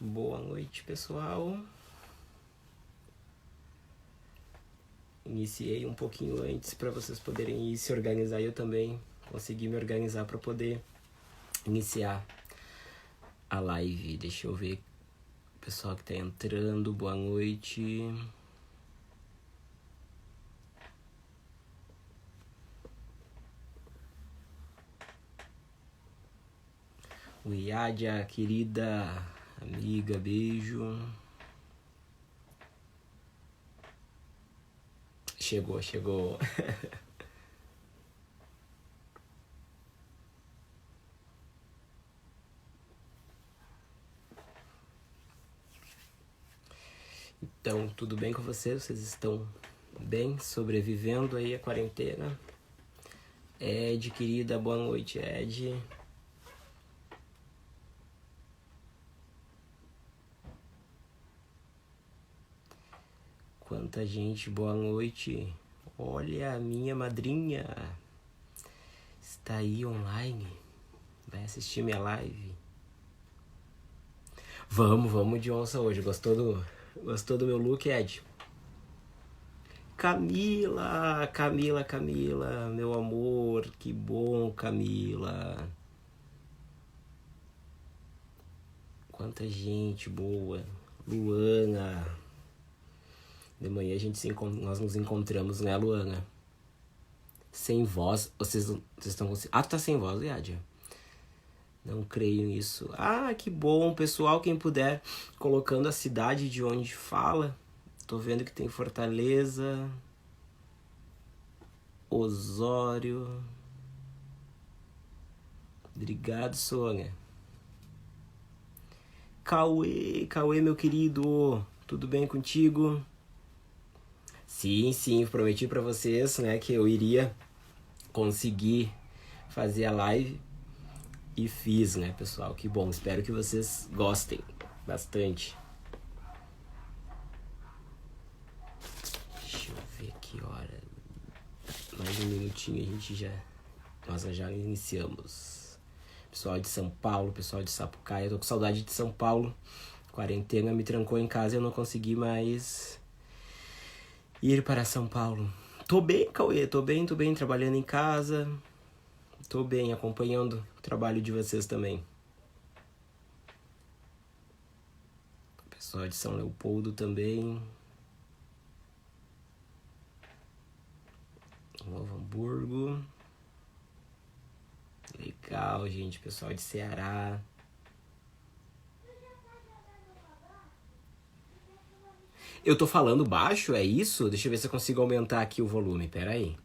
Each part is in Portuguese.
Boa noite, pessoal. Iniciei um pouquinho antes para vocês poderem ir se organizar e eu também consegui me organizar para poder iniciar a live. Deixa eu ver o pessoal que tá entrando. Boa noite. O Iadia, querida amiga, beijo. Chegou. Então, tudo bem com vocês? Vocês estão bem? Sobrevivendo aí a quarentena? Ed, querida, boa noite, Ed. Quanta gente, boa noite. Olha, a minha madrinha está aí online. Vai assistir minha live. Vamos de onça hoje. Gostou do meu look, Ed? Camila, meu amor. Que bom, Camila. Quanta gente boa. Luana. De manhã nós nos encontramos, né, Luana? Sem voz. Vocês estão... Ah, tu tá sem voz, Yadia? Não creio nisso. Ah, que bom, pessoal. Quem puder, colocando a cidade de onde fala. Tô vendo que tem Fortaleza, Osório. Obrigado, Sônia. Cauê, meu querido. Tudo bem contigo? Sim, prometi pra vocês, né, que eu iria conseguir fazer a live e fiz, né, pessoal? Que bom, espero que vocês gostem bastante. Deixa eu ver que hora. Mais um minutinho nós já iniciamos. Pessoal de São Paulo, pessoal de Sapucaia, eu tô com saudade de São Paulo. Quarentena me trancou em casa e eu não consegui mais ir para São Paulo. Tô bem, Cauê, tô bem, trabalhando em casa. Tô bem, acompanhando o trabalho de vocês também. Pessoal de São Leopoldo também. Novo Hamburgo. Legal, gente. Pessoal de Ceará. Eu tô falando baixo, é isso? Deixa eu ver se eu consigo aumentar aqui o volume. Pera aí.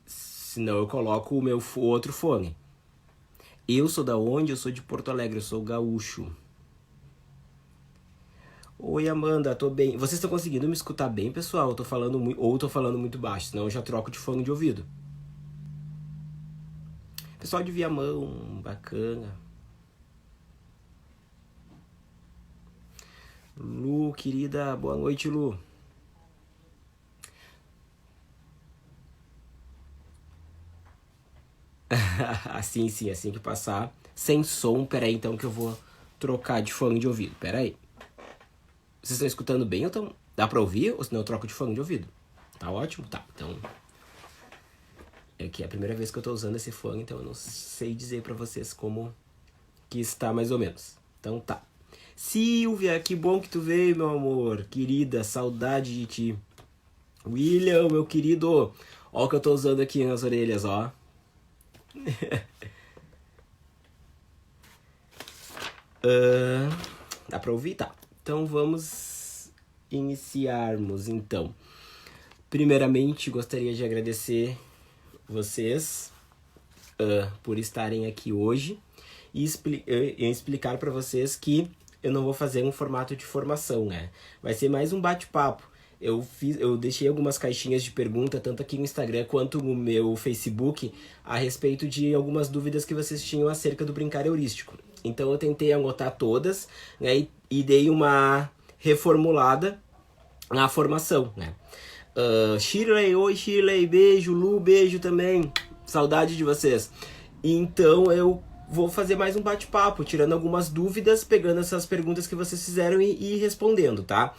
Senão eu coloco o meu outro fone. Eu sou da onde? Eu sou de Porto Alegre, eu sou gaúcho. Oi, Amanda, tô bem. Vocês estão conseguindo me escutar bem, pessoal? Eu tô falando ou tô falando muito baixo, senão eu já troco de fone de ouvido. Pessoal de Viamão, bacana. Lu, querida, boa noite, Lu. Assim que passar. Sem som, peraí então que eu vou trocar de fone de ouvido, peraí. Vocês estão escutando bem? Então dá pra ouvir? Ou senão eu troco de fone de ouvido? Tá ótimo? Tá, então... É que é a primeira vez que eu tô usando esse fone, então eu não sei dizer pra vocês como que está mais ou menos. Então tá. Silvia, que bom que tu veio, meu amor. Querida, saudade de ti. William, meu querido. Ó o que eu tô usando aqui nas orelhas, ó. Dá pra ouvir? Tá. Então vamos iniciarmos, então. Primeiramente, gostaria de agradecer vocês por estarem aqui hoje e explicar para vocês que eu não vou fazer um formato de formação, né? Vai ser mais um bate-papo. Eu deixei algumas caixinhas de pergunta, tanto aqui no Instagram quanto no meu Facebook, a respeito de algumas dúvidas que vocês tinham acerca do brincar heurístico. Então eu tentei anotar todas, né, e dei uma reformulada na formação, né? Shirley, oi Shirley, beijo. Lu, beijo também, saudade de vocês. Então eu vou fazer mais um bate-papo, tirando algumas dúvidas, pegando essas perguntas que vocês fizeram e respondendo, tá?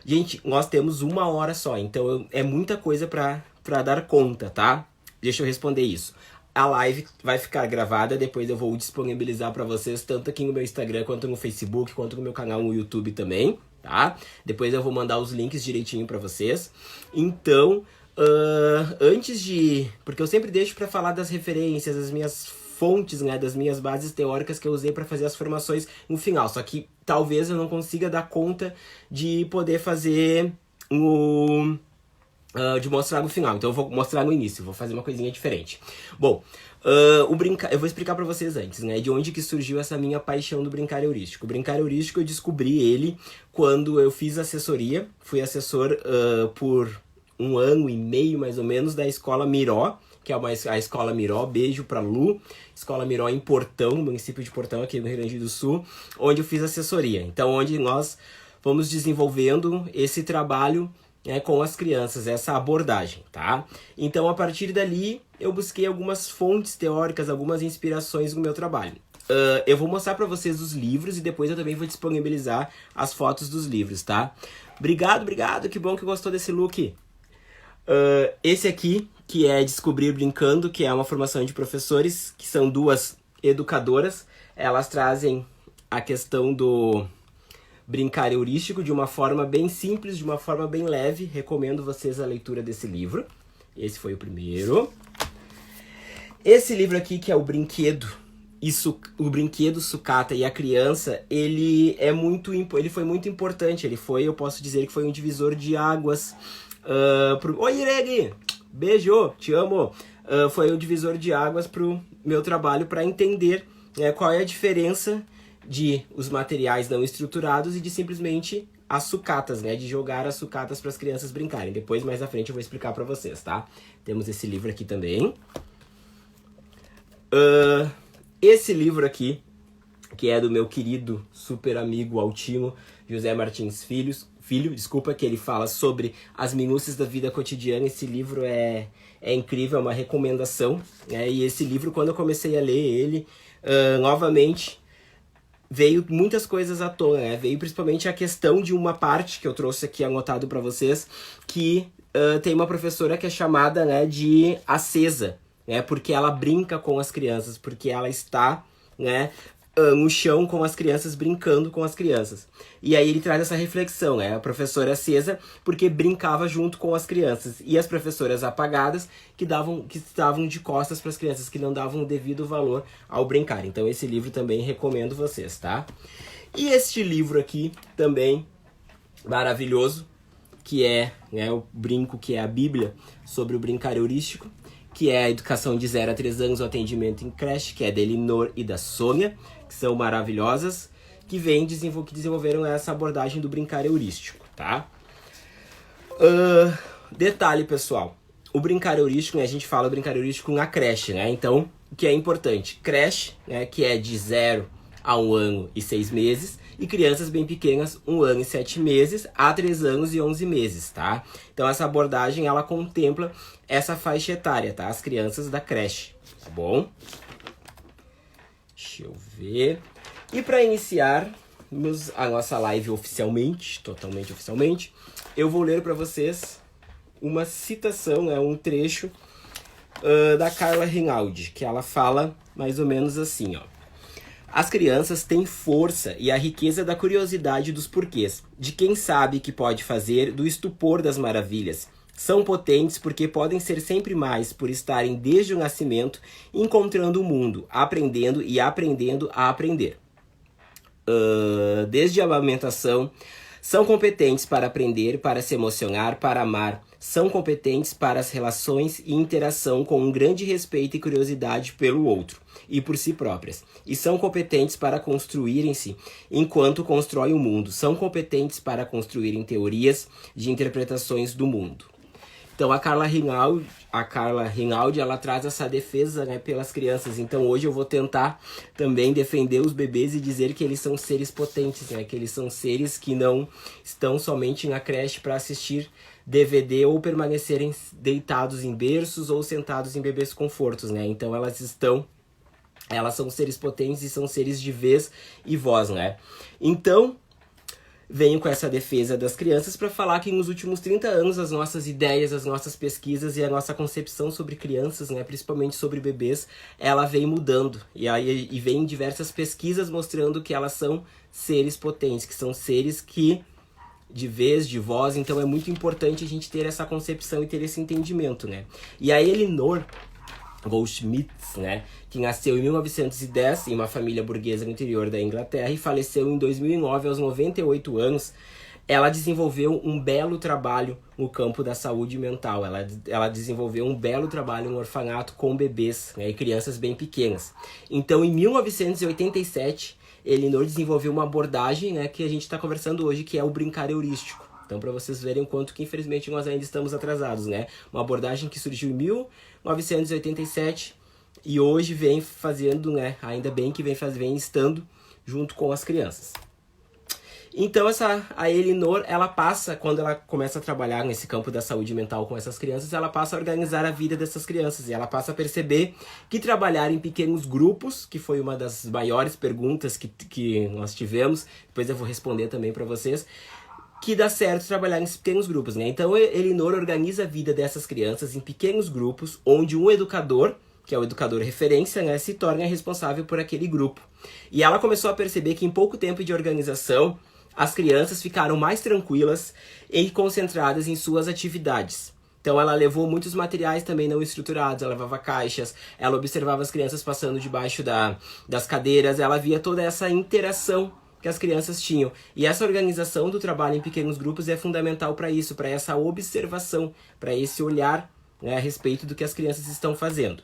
Gente, nós temos 1 hora só, então é muita coisa pra dar conta, tá? Deixa eu responder isso. A live vai ficar gravada, depois eu vou disponibilizar pra vocês, tanto aqui no meu Instagram, quanto no Facebook, quanto no meu canal no YouTube também, tá? Depois eu vou mandar os links direitinho pra vocês. Então, antes de... Porque eu sempre deixo pra falar das referências, das minhas fontes, né, das minhas bases teóricas que eu usei pra fazer as formações no final. Só que talvez eu não consiga dar conta de poder fazer de mostrar no final, então eu vou mostrar no início, vou fazer uma coisinha diferente. Bom, eu vou explicar pra vocês antes, né, de onde que surgiu essa minha paixão do brincar heurístico. O brincar heurístico eu descobri ele quando eu fiz assessoria, fui assessor por 1 ano e meio mais ou menos da Escola Miró, que é a Escola Miró, beijo pra Lu, Escola Miró em Portão, município de Portão aqui no Rio Grande do Sul, onde eu fiz assessoria. Então, onde nós fomos desenvolvendo esse trabalho com as crianças, essa abordagem, tá? Então, a partir dali, eu busquei algumas fontes teóricas, algumas inspirações no meu trabalho. Eu vou mostrar pra vocês os livros e depois eu também vou disponibilizar as fotos dos livros, tá? Obrigado, que bom que gostou desse look. Esse aqui, que é Descobrir Brincando, que é uma formação de professores, que são 2 educadoras. Elas trazem a questão do brincar heurístico de uma forma bem simples, de uma forma bem leve. Recomendo vocês a leitura desse livro. Esse foi o primeiro. Esse livro aqui, que é o Brinquedo, o Brinquedo, Sucata e a Criança, ele foi muito importante. Eu posso dizer que foi um divisor de águas. Oi, Irene! Beijo! Te amo! Foi um divisor de águas pro meu trabalho para entender qual é a diferença de os materiais não estruturados e de simplesmente as sucatas, né? De jogar as sucatas para as crianças brincarem. Depois, mais à frente, eu vou explicar para vocês, tá? Temos esse livro aqui também. Esse livro aqui, que é do meu querido super amigo Altino José Martins Filho, que ele fala sobre as minúcias da vida cotidiana. Esse livro é incrível, é uma recomendação, né? E esse livro, quando eu comecei a ler ele, novamente, veio muitas coisas à tona, né? Veio principalmente a questão de uma parte que eu trouxe aqui anotado para vocês, que tem uma professora que é chamada, né, de acesa, né? Porque ela brinca com as crianças, porque ela está, né, no chão com as crianças, brincando com as crianças. E aí ele traz essa reflexão, né? A professora acesa porque brincava junto com as crianças, e as professoras apagadas que estavam de costas para as crianças, que não davam o devido valor ao brincar. Então esse livro também recomendo vocês, tá? E este livro aqui também maravilhoso, que é, né, o Brinco, que é a Bíblia sobre o brincar heurístico, que é a educação de 0 a 3 anos, o atendimento em creche, que é da Elinor e da Sônia, que são maravilhosas, que desenvolveram essa abordagem do brincar heurístico, tá? Detalhe, pessoal, o brincar heurístico, né, a gente fala brincar heurístico na creche, né? Então, o que é importante? Creche, né, que é de 0 a 1 ano e 6 meses, e crianças bem pequenas, 1 ano e 7 meses, a 3 anos e 11 meses, tá? Então essa abordagem, ela contempla essa faixa etária, tá? As crianças da creche, tá bom? Deixa eu ver. E para iniciar a nossa live oficialmente, totalmente oficialmente, eu vou ler para vocês uma citação, um trecho da Carla Rinaldi, que ela fala mais ou menos assim, ó. As crianças têm força e a riqueza da curiosidade dos porquês, de quem sabe que pode fazer, do estupor das maravilhas. São potentes porque podem ser sempre mais, por estarem desde o nascimento encontrando o mundo, aprendendo e aprendendo a aprender. Desde a amamentação, são competentes para aprender, para se emocionar, para amar. São competentes para as relações e interação com um grande respeito e curiosidade pelo outro e por si próprias. E são competentes para construírem-se enquanto constroem o mundo. São competentes para construírem teorias de interpretações do mundo. Então a Carla Rinaldi, ela traz essa defesa, né, pelas crianças. Então hoje eu vou tentar também defender os bebês e dizer que eles são seres potentes, né, que eles são seres que não estão somente na creche para assistir DVD ou permanecerem deitados em berços ou sentados em bebês confortos, né? Então elas estão Elas são seres potentes e são seres de vez e voz, né? Então, venho com essa defesa das crianças para falar que nos últimos 30 anos as nossas ideias, as nossas pesquisas e a nossa concepção sobre crianças, né, principalmente sobre bebês, ela vem mudando. E vem diversas pesquisas mostrando que elas são seres potentes, que são seres que de vez, de voz, então é muito importante a gente ter essa concepção e ter esse entendimento, né? E a Elinor Goldschmidt, né, que nasceu em 1910 em uma família burguesa no interior da Inglaterra e faleceu em 2009 aos 98 anos, ela desenvolveu um belo trabalho no campo da saúde mental. Ela desenvolveu um belo trabalho no orfanato com bebês, né, e crianças bem pequenas. Então, em 1987, Elinor desenvolveu uma abordagem, né, que a gente está conversando hoje, que é o brincar heurístico. Então, para vocês verem o quanto que, infelizmente, nós ainda estamos atrasados, né? Uma abordagem que surgiu em 1987 e hoje vem fazendo, né? Ainda bem que vem estando junto com as crianças. Então, a Elinor, ela passa, quando ela começa a trabalhar nesse campo da saúde mental com essas crianças, ela passa a organizar a vida dessas crianças. E ela passa a perceber que trabalhar em pequenos grupos, que foi uma das maiores perguntas que nós tivemos, depois eu vou responder também para vocês, que dá certo trabalhar em pequenos grupos, né? Então, Elinor organiza a vida dessas crianças em pequenos grupos, onde um educador, que é o educador referência, né, se torna responsável por aquele grupo. E ela começou a perceber que em pouco tempo de organização, as crianças ficaram mais tranquilas e concentradas em suas atividades. Então ela levou muitos materiais também não estruturados, ela levava caixas, ela observava as crianças passando debaixo das cadeiras, ela via toda essa interação que as crianças tinham. E essa organização do trabalho em pequenos grupos é fundamental para isso, para essa observação, para esse olhar, né, a respeito do que as crianças estão fazendo.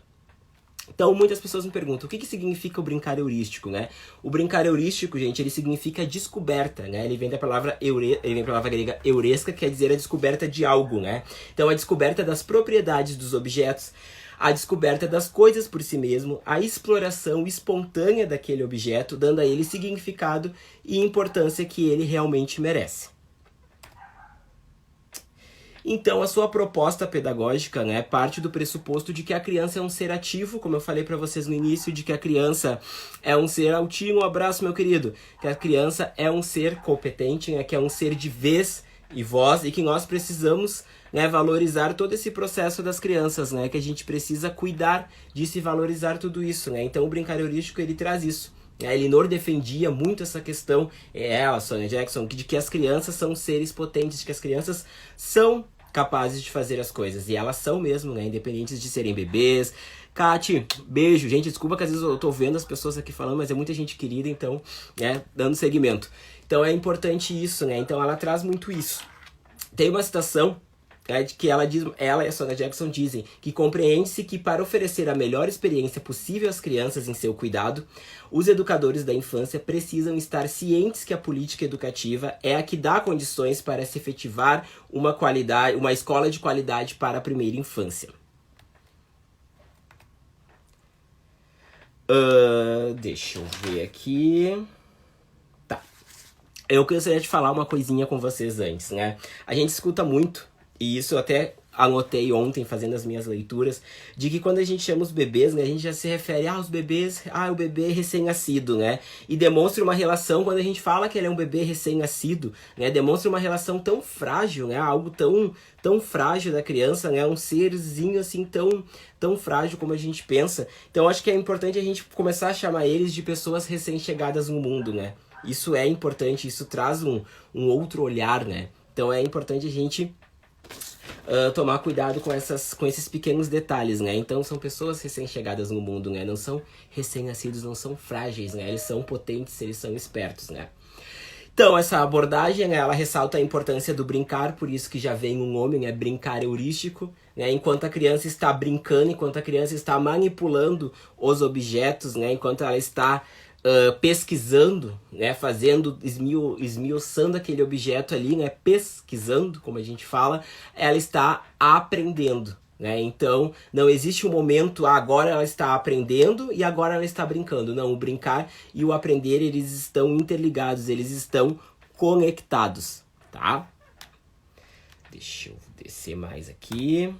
Então, muitas pessoas me perguntam, o que significa o brincar heurístico, né? O brincar heurístico, gente, ele significa descoberta, né? Ele vem da palavra grega euresca, que quer dizer a descoberta de algo, né? Então, a descoberta das propriedades dos objetos, a descoberta das coisas por si mesmo, a exploração espontânea daquele objeto, dando a ele significado e importância que ele realmente merece. Então, a sua proposta pedagógica, né, parte do pressuposto de que a criança é um ser ativo, como eu falei para vocês no início, de que a criança é um ser altivo, um abraço, meu querido, que a criança é um ser competente, né, que é um ser de vez e voz, e que nós precisamos, né, valorizar todo esse processo das crianças, né, que a gente precisa cuidar disso e valorizar tudo isso, né. Então, o brincar heurístico, ele traz isso. A Elinor defendia muito essa questão, ela, Sonia Jackson, de que as crianças são seres potentes, de que as crianças são capazes de fazer as coisas. E elas são mesmo, né? Independentes de serem bebês. Kati, beijo. Gente, desculpa que às vezes eu tô vendo as pessoas aqui falando, mas é muita gente querida, então, né? Dando seguimento. Então é importante isso, né? Então ela traz muito isso. Tem uma citação de que ela e a Sonia Jackson dizem que compreende-se que para oferecer a melhor experiência possível às crianças em seu cuidado, os educadores da infância precisam estar cientes que a política educativa é a que dá condições para se efetivar uma escola de qualidade para a primeira infância. Deixa eu ver aqui. Tá. Eu gostaria de falar uma coisinha com vocês antes, né? A gente escuta muito, e isso eu até anotei ontem fazendo as minhas leituras, de que quando a gente chama os bebês, né, a gente já se refere aos bebês, o bebê recém-nascido, né? E demonstra uma relação, quando a gente fala que ele é um bebê recém-nascido, né, demonstra uma relação tão frágil, né? Algo tão frágil da criança, né? Um serzinho assim tão frágil como a gente pensa. Então acho que é importante a gente começar a chamar eles de pessoas recém-chegadas no mundo, né? Isso é importante, isso traz um outro olhar, né? Então é importante a gente tomar cuidado com esses pequenos detalhes, né? Então são pessoas recém-chegadas no mundo, né? Não são recém-nascidos, não são frágeis, né? Eles são potentes, eles são espertos, né? Então essa abordagem, né, ela ressalta a importância do brincar, por isso que já vem um nome, né? Brincar heurístico, né? Enquanto a criança está brincando, enquanto a criança está manipulando os objetos, né? Enquanto ela está pesquisando, né, esmiuçando aquele objeto ali, né, pesquisando, como a gente fala, ela está aprendendo, né? Então, não existe um momento, agora ela está aprendendo e agora ela está brincando. Não, o brincar e o aprender, eles estão interligados, eles estão conectados, tá? Deixa eu descer mais aqui.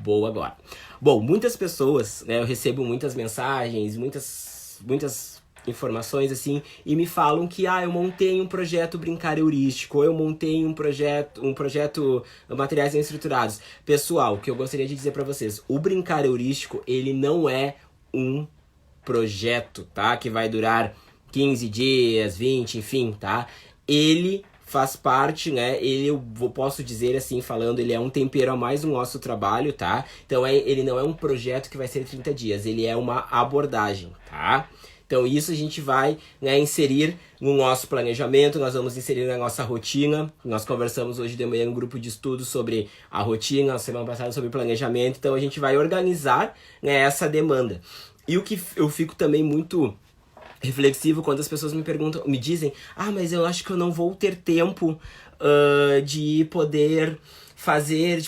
Boa agora. Bom, muitas pessoas, né, eu recebo muitas mensagens, muitas informações assim, e me falam que eu montei um projeto brincar heurístico, ou eu montei um projeto materiais não estruturados. Pessoal, o que eu gostaria de dizer para vocês, o brincar heurístico, ele não é um projeto, tá? Que vai durar 15 dias, 20, enfim, tá? Ele faz parte, né? Eu posso dizer assim, falando, ele é um tempero a mais no nosso trabalho, tá? Então ele não é um projeto que vai ser 30 dias, ele é uma abordagem, tá? Então isso a gente vai, né, inserir no nosso planejamento, nós vamos inserir na nossa rotina. Nós conversamos hoje de manhã no grupo de estudos sobre a rotina, na semana passada sobre planejamento, então a gente vai organizar, né, essa demanda. E o que eu fico também muito reflexivo quando as pessoas me dizem, mas eu acho que eu não vou ter tempo de poder fazer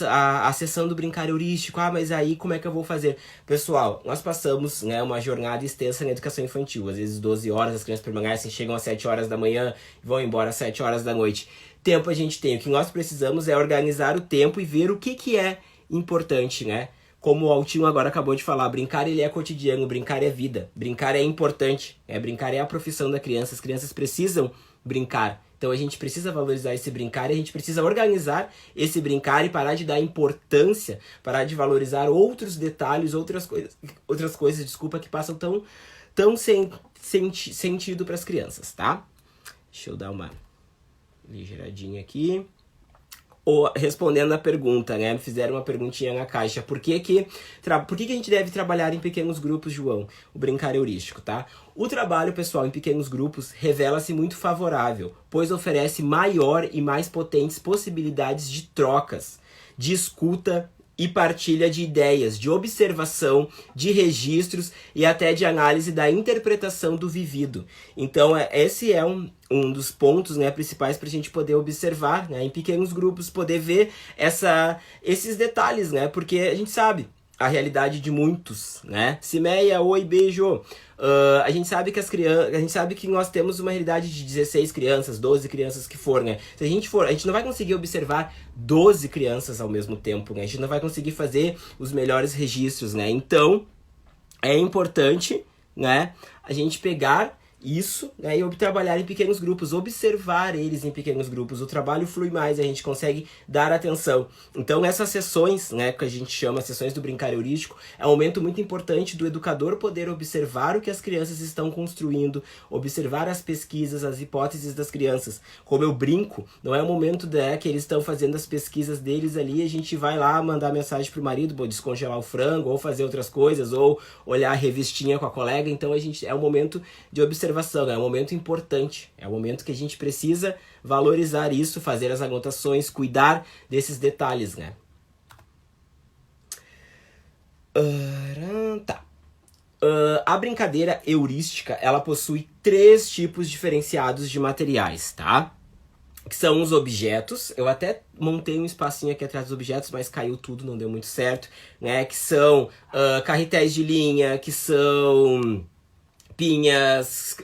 a sessão do brincar heurístico. Mas aí como é que eu vou fazer? Pessoal, nós passamos, né, uma jornada extensa na educação infantil, às vezes 12 horas, as crianças permanecem, chegam às 7 horas da manhã e vão embora às 7 horas da noite. Tempo a gente tem, o que nós precisamos é organizar o tempo e ver o que é importante, né? Como o Altinho agora acabou de falar, brincar ele é cotidiano, brincar é vida, brincar é importante, brincar é a profissão da criança, as crianças precisam brincar. Então a gente precisa valorizar esse brincar e a gente precisa organizar esse brincar e parar de dar importância, parar de valorizar outros detalhes, outras coisas, desculpa, que passam tão sem sentido para as crianças, tá? Deixa eu dar uma ligeiradinha aqui. Respondendo a pergunta, né? Me fizeram uma perguntinha na caixa. Por que a gente deve trabalhar em pequenos grupos, João? O brincar heurístico, tá? O trabalho, pessoal, em pequenos grupos revela-se muito favorável, pois oferece maior e mais potentes possibilidades de trocas, de escuta e partilha de ideias, de observação, de registros e até de análise da interpretação do vivido. Então, esse é um dos pontos, né, principais para a gente poder observar, né, em pequenos grupos, poder ver esses detalhes, né, porque a gente sabe a realidade de muitos, né? Cimeia, oi, beijo! A gente sabe que nós temos uma realidade de 16 crianças, 12 crianças que for, né? Se a gente não vai conseguir observar 12 crianças ao mesmo tempo, né? A gente não vai conseguir fazer os melhores registros, né? Então, é importante, né, a gente pegar isso, né, e trabalhar em pequenos grupos, observar eles em pequenos grupos. O trabalho flui mais, a gente consegue dar atenção. Então essas sessões, né, que a gente chama sessões do brincar heurístico, é um momento muito importante do educador poder observar o que as crianças estão construindo, observar as pesquisas, as hipóteses das crianças. Como eu brinco, não é o momento que eles estão fazendo as pesquisas deles ali, a gente vai lá mandar mensagem pro marido, descongelar o frango, ou fazer outras coisas, ou olhar a revistinha com a colega. Então é um momento de observação, é um momento importante, é um momento que a gente precisa valorizar isso, fazer as anotações, cuidar desses detalhes, né? Tá. A brincadeira heurística, ela possui 3 tipos diferenciados de materiais, tá? Que são os objetos. Eu até montei um espacinho aqui atrás dos objetos, mas caiu tudo, não deu muito certo, né? Que são carretéis de linha, que são pinhas,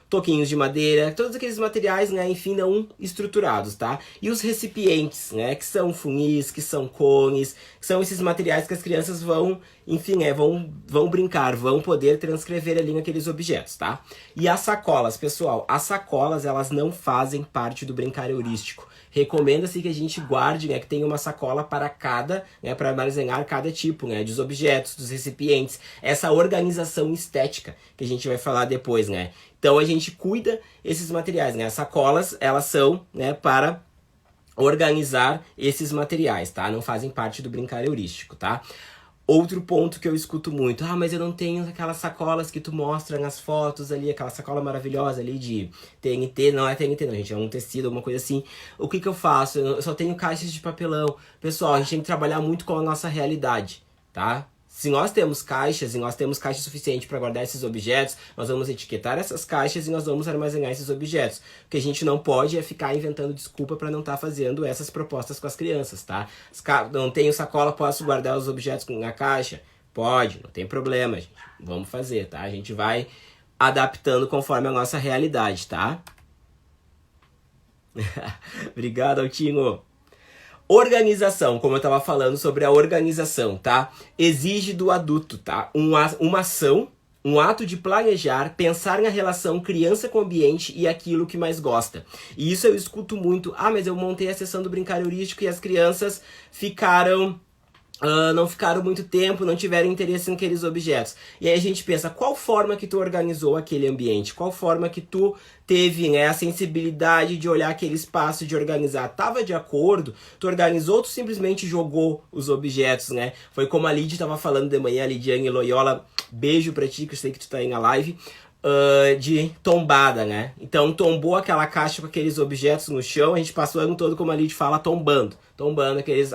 toquinhos de madeira, todos aqueles materiais, né, enfim, não estruturados, tá? E os recipientes, né, que são funis, que são cones, que são esses materiais que as crianças vão, enfim, vão brincar, vão poder transcrever ali naqueles objetos, tá? E as sacolas, pessoal, as sacolas, elas não fazem parte do brincar heurístico. Recomenda-se que a gente guarde, né, que tenha uma sacola para cada, né, para armazenar cada tipo, né, dos objetos, dos recipientes, essa organização estética que a gente vai falar depois, né. Então a gente cuida esses materiais, né, as sacolas, elas são, né, para organizar esses materiais, tá, não fazem parte do brincar heurístico, tá. Outro ponto que eu escuto muito, mas eu não tenho aquelas sacolas que tu mostra nas fotos ali, aquela sacola maravilhosa ali de TNT, não é TNT não, gente, é um tecido, alguma coisa assim. O que eu faço? Eu só tenho caixas de papelão. Pessoal, a gente tem que trabalhar muito com a nossa realidade, tá? Se nós temos caixas, e nós temos caixa suficiente para guardar esses objetos, nós vamos etiquetar essas caixas e nós vamos armazenar esses objetos. O que a gente não pode é ficar inventando desculpa para não estar fazendo essas propostas com as crianças, tá? Não tenho sacola, posso guardar os objetos na caixa? Pode, não tem problema, gente. Vamos fazer, tá? A gente vai adaptando conforme a nossa realidade, tá? Obrigado, Altinho. Organização, como eu estava falando sobre a organização, tá? Exige do adulto, tá? Uma ação, um ato de planejar, pensar na relação criança com o ambiente e aquilo que mais gosta. E isso eu escuto muito. Ah, mas eu montei a sessão do brincar heurístico e as crianças não ficaram muito tempo, não tiveram interesse naqueles objetos. E aí a gente pensa, qual forma que tu organizou aquele ambiente? Qual forma que tu teve, né, a sensibilidade de olhar aquele espaço, de organizar? Tava de acordo? Tu organizou ou tu simplesmente jogou os objetos, né? Foi como a Lidy estava falando de manhã, a Lidiane Loyola, beijo pra ti, que eu sei que tu tá aí na live. De tombada, né? Então tombou aquela caixa com aqueles objetos no chão, a gente passou o ano todo, como a Lidy fala, tombando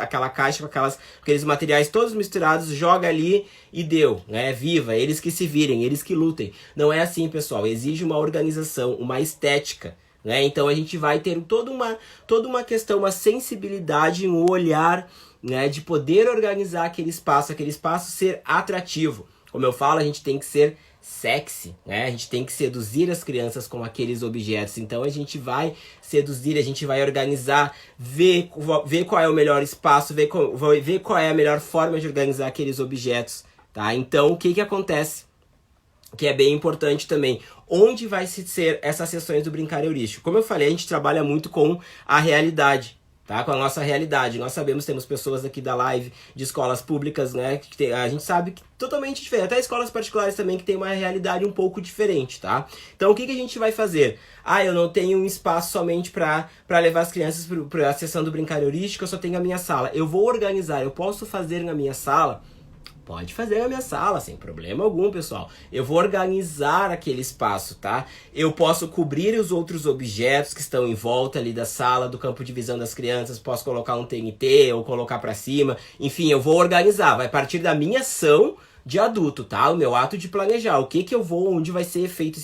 aquela caixa com aqueles materiais todos misturados, joga ali e deu, né? Viva, eles que se virem, eles que lutem. Não é assim, pessoal, exige uma organização, uma estética, né? Então a gente vai ter toda uma questão, uma sensibilidade, um olhar, né, de poder organizar aquele espaço ser atrativo. Como eu falo, a gente tem que ser sexy, né? A gente tem que seduzir as crianças com aqueles objetos. Então a gente vai seduzir, a gente vai organizar, ver qual é o melhor espaço, ver qual é a melhor forma de organizar aqueles objetos, tá? Então o que acontece? Que é bem importante também. Onde vai ser essas sessões do brincar heurístico? Como eu falei, a gente trabalha muito com a realidade, tá? Com a nossa realidade. Nós sabemos, temos pessoas aqui da live de escolas públicas, né? A gente sabe que totalmente diferente. Até escolas particulares também que tem uma realidade um pouco diferente, tá? Então o que a gente vai fazer? Ah, eu não tenho um espaço somente para levar as crianças para a sessão do brincar heurístico, eu só tenho a minha sala. Eu vou organizar, eu posso fazer na minha sala? Pode fazer na minha sala, sem problema algum, pessoal. Eu vou organizar aquele espaço, tá? Eu posso cobrir os outros objetos que estão em volta ali da sala, do campo de visão das crianças. Posso colocar um TNT ou colocar pra cima. Enfim, eu vou organizar. Vai partir da minha ação de adulto, tá? O meu ato de planejar. O que eu vou, onde vai ser feita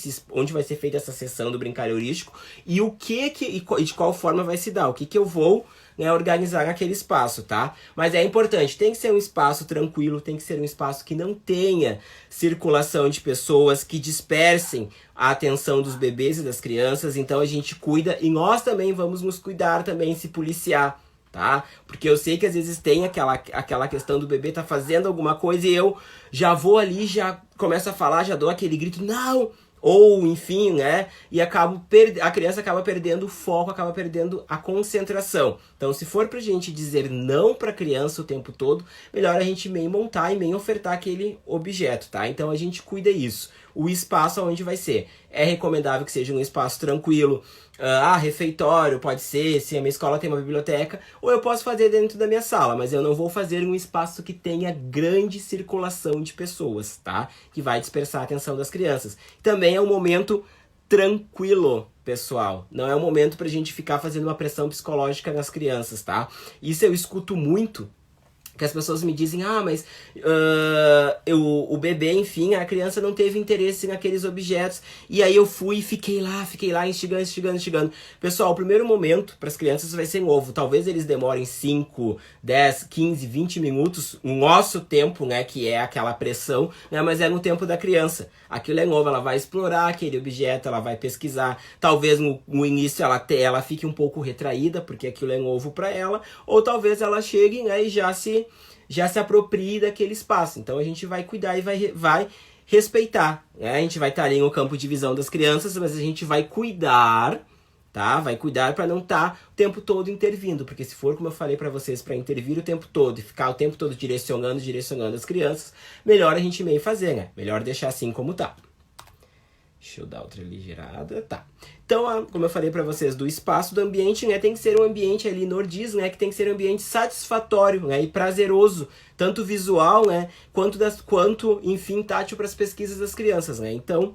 essa sessão do brincar heurístico e e de qual forma vai se dar. O que eu vou, né, organizar naquele espaço, tá? Mas é importante, tem que ser um espaço tranquilo, tem que ser um espaço que não tenha circulação de pessoas, que dispersem a atenção dos bebês e das crianças. Então a gente cuida e nós também vamos nos cuidar também, se policiar, tá? Porque eu sei que às vezes tem aquela questão do bebê tá fazendo alguma coisa e eu já vou ali, já começo a falar, já dou aquele grito, não! Ou, enfim, né? E a criança acaba perdendo o foco, acaba perdendo a concentração. Então, se for pra gente dizer não pra criança o tempo todo, melhor a gente meio montar e meio ofertar aquele objeto, tá? Então, a gente cuida isso. O espaço onde vai ser. É recomendável que seja um espaço tranquilo. Refeitório, pode ser, se a minha escola tem uma biblioteca, ou eu posso fazer dentro da minha sala, mas eu não vou fazer um espaço que tenha grande circulação de pessoas, tá? Que vai dispersar a atenção das crianças. Também é um momento tranquilo, pessoal. Não é um momento pra gente ficar fazendo uma pressão psicológica nas crianças, tá? Isso eu escuto muito, que as pessoas me dizem, mas o bebê, enfim, a criança não teve interesse naqueles objetos, e aí eu fui e fiquei lá, instigando. Pessoal, o primeiro momento para as crianças vai ser novo, talvez eles demorem 5, 10, 15, 20 minutos, o nosso tempo, né, que é aquela pressão, né, mas é no tempo da criança. Aquilo é novo, ela vai explorar aquele objeto, ela vai pesquisar, talvez no início ela fique um pouco retraída, porque aquilo é novo para ela, ou talvez ela chegue, né, e já se aproprie daquele espaço. Então a gente vai cuidar e vai respeitar, né? A gente vai estar ali no campo de visão das crianças, mas a gente vai cuidar, tá? Vai cuidar para não estar o tempo todo intervindo, porque se for, como eu falei para vocês, para intervir o tempo todo e ficar o tempo todo direcionando as crianças, melhor a gente meio fazer, né? Melhor deixar assim como tá. Deixa eu dar outra ligeirada, tá. Então, como eu falei para vocês, do espaço, do ambiente, né, tem que ser um ambiente ali, Nordiz, né, que tem que ser um ambiente satisfatório, né, e prazeroso, tanto visual, né, quanto, enfim, tátil para as pesquisas das crianças, né. Então,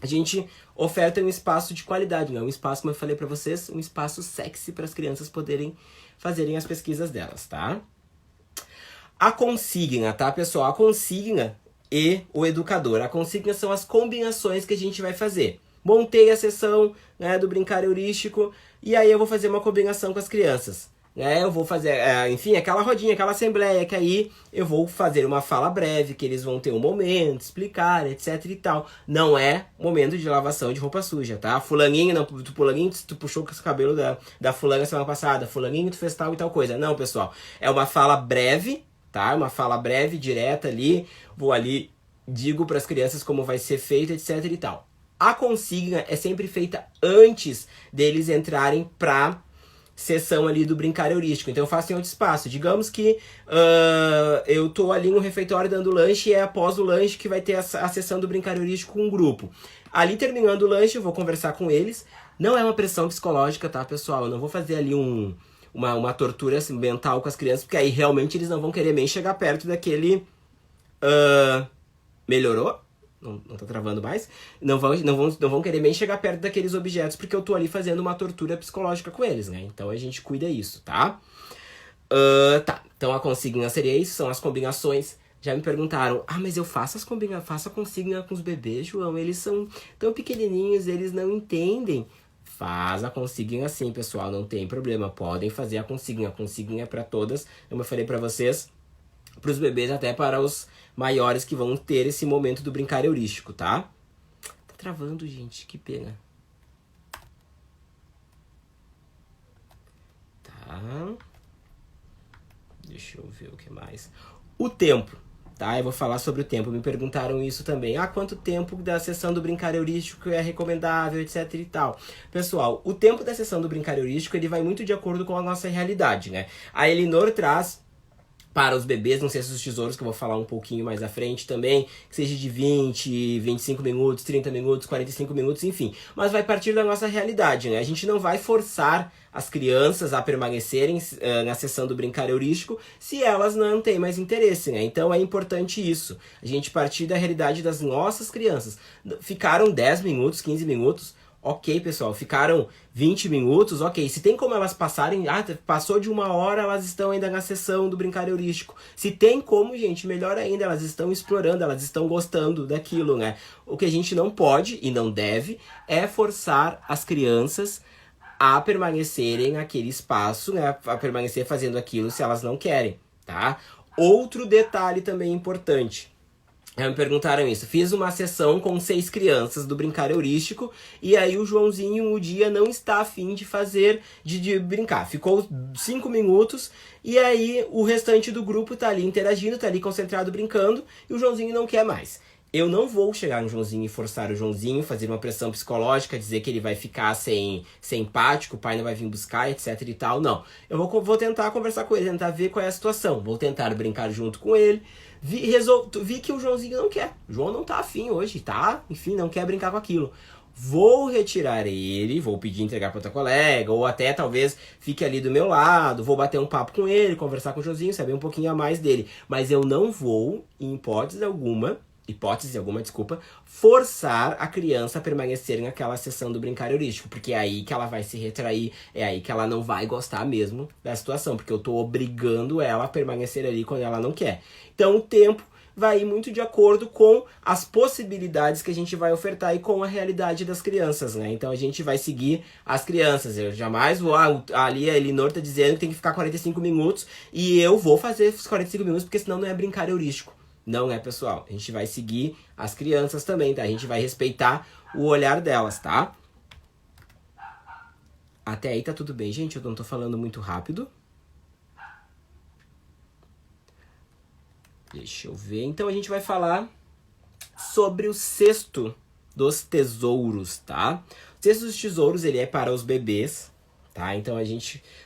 a gente oferta um espaço de qualidade, né, um espaço, como eu falei para vocês, um espaço sexy para as crianças poderem fazerem as pesquisas delas, tá. A consigna, tá, pessoal? A consigna e o educador. A consigna são as combinações que a gente vai fazer. Montei a sessão, né, do brincar heurístico e aí eu vou fazer uma combinação com as crianças. né? Eu vou fazer, enfim, aquela rodinha, aquela assembleia, que aí eu vou fazer uma fala breve, que eles vão ter um momento, explicar, etc e tal. Não é momento de lavação de roupa suja, tá? Fulaninho, não, fulaninho, tu puxou o cabelo da fulana semana passada, fulaninho, tu fez tal e tal coisa. Não, pessoal, é uma fala breve, tá? Uma fala breve, direta ali, vou ali, digo para as crianças como vai ser feito, etc e tal. A consigna é sempre feita antes deles entrarem pra sessão ali do brincar heurístico. Então eu faço em outro espaço. Digamos que eu tô ali no refeitório dando lanche e é após o lanche que vai ter a sessão do brincar heurístico com um grupo. Ali terminando o lanche eu vou conversar com eles. Não é uma pressão psicológica, tá, pessoal? Eu não vou fazer ali uma tortura assim, mental com as crianças, porque aí realmente eles não vão querer nem chegar perto daquele... melhorou? Não tá travando mais? Não vão querer nem chegar perto daqueles objetos, porque eu tô ali fazendo uma tortura psicológica com eles, né? Então a gente cuida isso, tá? Tá, então a consigna seria isso, são as combinações. Já me perguntaram, mas eu faço a consigna com os bebês, João, eles são tão pequenininhos, eles não entendem. Faz a consigna sim, pessoal, não tem problema, podem fazer a consigna é pra todas, como eu falei pra vocês, pros bebês até para os maiores que vão ter esse momento do brincar heurístico, tá? Tá travando, gente, que pena. Tá. Deixa eu ver o que mais. O tempo, tá? Eu vou falar sobre o tempo. Me perguntaram isso também. Quanto tempo da sessão do brincar heurístico é recomendável, etc e tal. Pessoal, o tempo da sessão do brincar heurístico, ele vai muito de acordo com a nossa realidade, né? A Elinor traz... para os bebês, não sei se os tesouros, que eu vou falar um pouquinho mais à frente também, que seja de 20, 25 minutos, 30 minutos, 45 minutos, enfim. Mas vai partir da nossa realidade, né? A gente não vai forçar as crianças a permanecerem na sessão do brincar heurístico se elas não têm mais interesse, né? Então é importante isso. A gente partir da realidade das nossas crianças. Ficaram 10 minutos, 15 minutos... Ok, pessoal, ficaram 20 minutos, ok. Se tem como elas passarem, passou de 1 hora, elas estão ainda na sessão do brincar heurístico. Se tem como, gente, melhor ainda, elas estão explorando, elas estão gostando daquilo, né? O que a gente não pode e não deve é forçar as crianças a permanecerem naquele espaço, né? A permanecer fazendo aquilo se elas não querem, tá? Outro detalhe também importante. Me perguntaram isso. Fiz uma sessão com 6 crianças do brincar heurístico e aí o Joãozinho um dia não está afim de fazer, de brincar. Ficou 5 minutos e aí o restante do grupo tá ali interagindo, tá ali concentrado brincando e o Joãozinho não quer mais. Eu não vou chegar no Joãozinho e forçar o Joãozinho, fazer uma pressão psicológica, dizer que ele vai ficar sem empático, o pai não vai vir buscar, etc e tal, não. Eu vou tentar conversar com ele, tentar ver qual é a situação. Vou tentar brincar junto com ele. Vi que o Joãozinho não quer. O João não tá afim hoje, tá? Enfim, não quer brincar com aquilo. Vou retirar ele, vou pedir entregar para outra colega, ou até talvez fique ali do meu lado, vou bater um papo com ele, conversar com o Joãozinho, saber um pouquinho a mais dele. Mas eu não vou, em hipótese alguma, forçar a criança a permanecer naquela sessão do brincar heurístico, porque é aí que ela vai se retrair, é aí que ela não vai gostar mesmo da situação, porque eu tô obrigando ela a permanecer ali quando ela não quer. Então o tempo vai ir muito de acordo com as possibilidades que a gente vai ofertar e com a realidade das crianças, né? Então a gente vai seguir as crianças. Eu jamais vou... ali a Elinor tá dizendo que tem que ficar 45 minutos e eu vou fazer os 45 minutos porque senão não é brincar heurístico. Não é, pessoal. A gente vai seguir as crianças também, tá? A gente vai respeitar o olhar delas, tá? Até aí tá tudo bem, gente? Eu não tô falando muito rápido. Deixa eu ver. Então a gente vai falar sobre o cesto dos tesouros, tá? O cesto dos tesouros, ele é para os bebês, tá? Então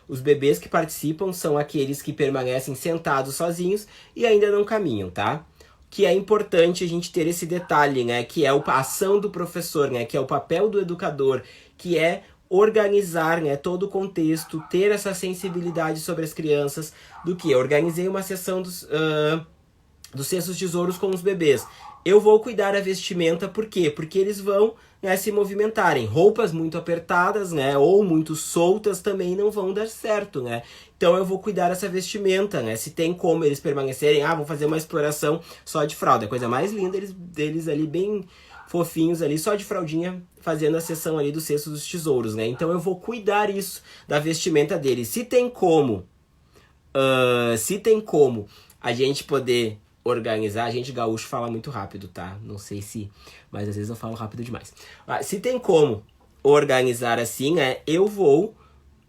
os bebês que participam são aqueles que permanecem sentados sozinhos e ainda não caminham, tá? Que é importante a gente ter esse detalhe, né? Que é a ação do professor, né? Que é o papel do educador, que é organizar, né, todo o contexto, ter essa sensibilidade sobre as crianças, do que organizei uma sessão dos cestos tesouros com os bebês. Eu vou cuidar da vestimenta, por quê? Porque eles vão, né, se movimentarem. Roupas muito apertadas, né, ou muito soltas também não vão dar certo, né? Então eu vou cuidar dessa vestimenta, né? Se tem como eles permanecerem, vou fazer uma exploração só de fralda. A coisa mais linda deles ali bem fofinhos ali, só de fraldinha, fazendo a sessão ali do cesto dos tesouros, né? Então eu vou cuidar isso da vestimenta deles. Se tem como a gente poder organizar, a gente gaúcho fala muito rápido, tá? Não sei se, mas às vezes eu falo rápido demais. Se tem como organizar assim, né, eu vou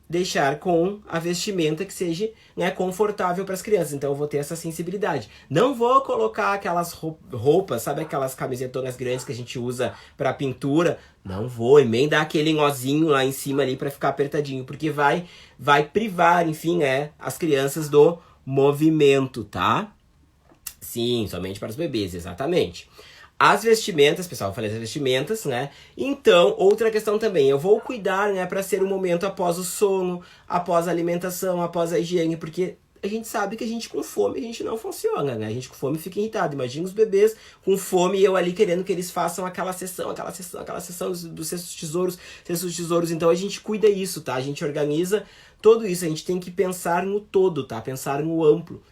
deixar com a vestimenta que seja, né, confortável para as crianças. Então eu vou ter essa sensibilidade. Não vou colocar aquelas roupas, sabe aquelas camisetonas grandes que a gente usa para pintura? Não vou emendar aquele nozinho lá em cima ali para ficar apertadinho, porque vai privar, enfim, as crianças do movimento, tá? Sim, somente para os bebês, exatamente. As vestimentas, pessoal, eu falei das vestimentas, né? Então, outra questão também, eu vou cuidar, né, para ser um momento após o sono, após a alimentação, após a higiene, porque a gente sabe que a gente com fome, a gente não funciona, né? A gente com fome fica irritado. Imagina os bebês com fome e eu ali querendo que eles façam aquela sessão dos cestos tesouros. Então a gente cuida isso, tá? A gente organiza tudo isso, a gente tem que pensar no todo, tá? Pensar no amplo.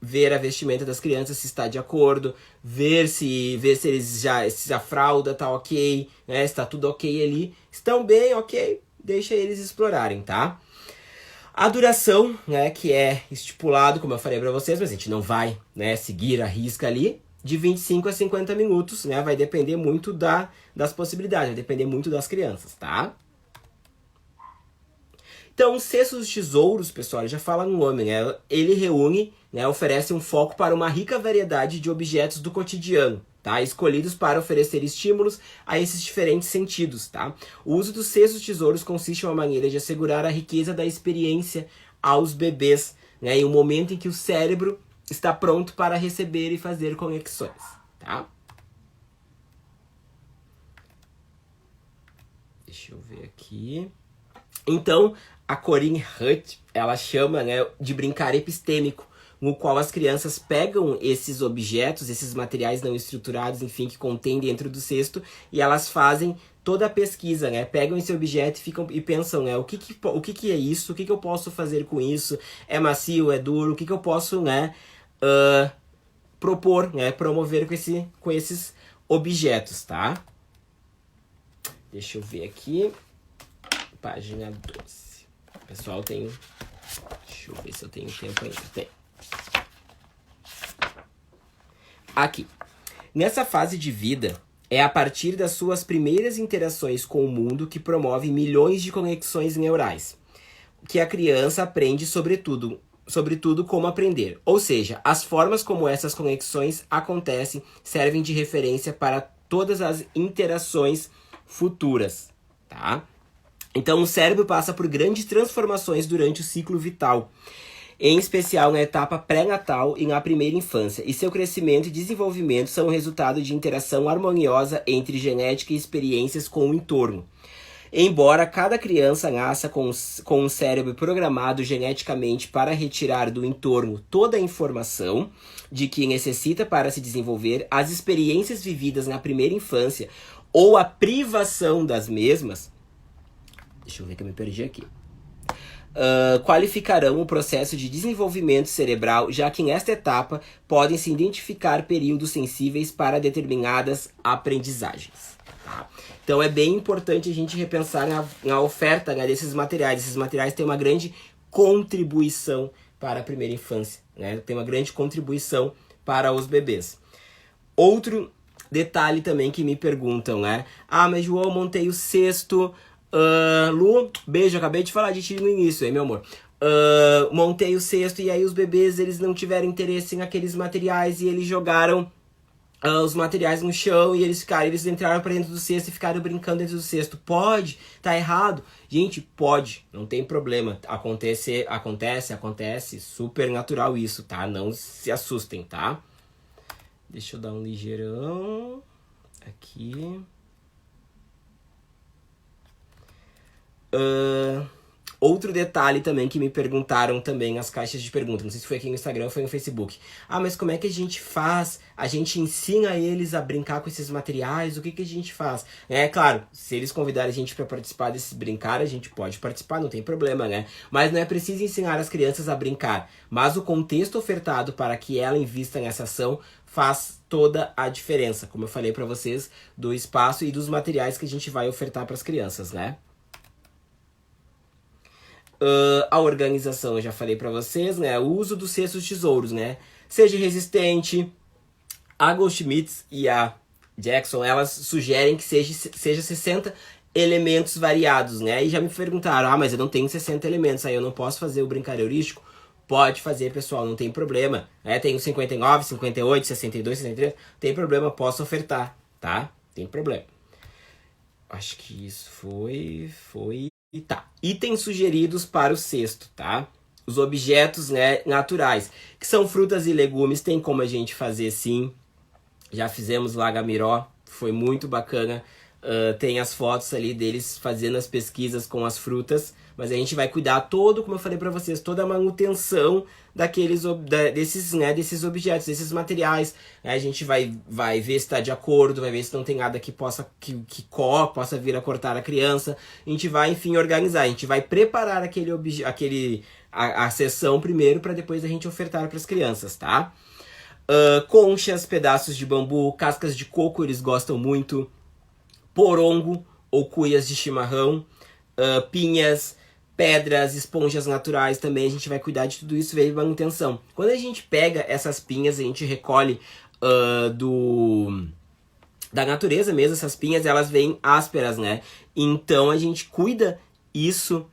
Ver a vestimenta das crianças se está de acordo, ver se eles se a fralda tá ok, né? Se tá tudo ok ali. Estão bem, ok, deixa eles explorarem, tá? A duração, né, que é estipulado, como eu falei para vocês, mas a gente não vai, né, seguir a risca ali, de 25 a 50 minutos, né? Vai depender muito das possibilidades, vai depender muito das crianças, tá? Então, o cesto dos tesouros, pessoal, já fala no nome, né? Ele reúne, né, oferece um foco para uma rica variedade de objetos do cotidiano, tá? Escolhidos para oferecer estímulos a esses diferentes sentidos, tá? O uso dos cestos tesouros consiste em uma maneira de assegurar a riqueza da experiência aos bebês, né? Em um momento em que o cérebro está pronto para receber e fazer conexões, tá? Deixa eu ver aqui. Então, a Corinne Hutt, ela chama, né, de brincar epistêmico, no qual as crianças pegam esses objetos, esses materiais não estruturados, enfim, que contém dentro do cesto, e elas fazem toda a pesquisa, né? Pegam esse objeto e pensam, né, o que é isso? O que eu posso fazer com isso? É macio? É duro? O que eu posso, né, propor, né, promover com esses objetos, tá? Deixa eu ver aqui. Página 12. Pessoal, deixa eu ver se eu tenho tempo ainda. Tem. Aqui. Nessa fase de vida, é a partir das suas primeiras interações com o mundo que promove milhões de conexões neurais, que a criança aprende sobretudo como aprender. Ou seja, as formas como essas conexões acontecem servem de referência para todas as interações futuras, tá? Então, o cérebro passa por grandes transformações durante o ciclo vital, em especial na etapa pré-natal e na primeira infância, e seu crescimento e desenvolvimento são o resultado de interação harmoniosa entre genética e experiências com o entorno. Embora cada criança nasça com um cérebro programado geneticamente para retirar do entorno toda a informação de que necessita para se desenvolver, as experiências vividas na primeira infância ou a privação das mesmas, deixa eu ver que eu me perdi aqui, qualificarão o processo de desenvolvimento cerebral, já que nesta etapa podem se identificar períodos sensíveis para determinadas aprendizagens. Tá? Então é bem importante a gente repensar na oferta, né, desses materiais. Esses materiais têm uma grande contribuição para a primeira infância, né? Tem uma grande contribuição para os bebês. Outro detalhe também que me perguntam, né? Mas João, montei o cesto... Lu, beijo, acabei de falar de ti no início, hein, meu amor? Montei o cesto e aí os bebês, eles não tiveram interesse naqueles materiais e eles jogaram os materiais no chão e eles entraram para dentro do cesto e ficaram brincando dentro do cesto. Pode? Tá errado? Gente, pode, não tem problema. Acontece, super natural isso, tá? Não se assustem, tá? Deixa eu dar um ligeirão aqui. Outro detalhe também que me perguntaram também as caixas de perguntas, não sei se foi aqui no Instagram ou foi no Facebook. Ah, mas como é que a gente faz? A gente ensina eles a brincar com esses materiais? O que que a gente faz? É claro, se eles convidarem a gente para participar desses brincar, a gente pode participar, não tem problema, né? Mas não é preciso ensinar as crianças a brincar. Mas o contexto ofertado para que ela invista nessa ação faz toda a diferença, como eu falei para vocês, do espaço e dos materiais que a gente vai ofertar para as crianças, né? A organização, eu já falei pra vocês, né? O uso dos cestos tesouros, né? Seja resistente. A Goldschmidt e a Jackson, elas sugerem que seja 60 elementos variados, né? E já me perguntaram, mas eu não tenho 60 elementos, aí eu não posso fazer o brincar heurístico? Pode fazer, pessoal, não tem problema. Tenho 59, 58, 62, 63, não tem problema, posso ofertar, tá? Tem problema. Acho que isso foi... Tá. Itens sugeridos para o cesto, tá? Os objetos, né, naturais, que são frutas e legumes, tem como a gente fazer sim. Já fizemos lá Gamiró, foi muito bacana. Tem as fotos ali deles fazendo as pesquisas com as frutas, mas a gente vai cuidar todo, como eu falei para vocês, toda a manutenção desses objetos, desses materiais. A gente vai ver se está de acordo, vai ver se não tem nada que possa vir a cortar a criança. A gente vai, enfim, organizar. A gente vai preparar a sessão primeiro para depois a gente ofertar para as crianças, tá? Conchas, pedaços de bambu, cascas de coco, eles gostam muito. Porongo ou cuias de chimarrão, pinhas, pedras, esponjas naturais também, a gente vai cuidar de tudo isso, ver manutenção. Quando a gente pega essas pinhas, a gente recolhe da natureza mesmo, essas pinhas, elas vêm ásperas, né? Então a gente cuida isso,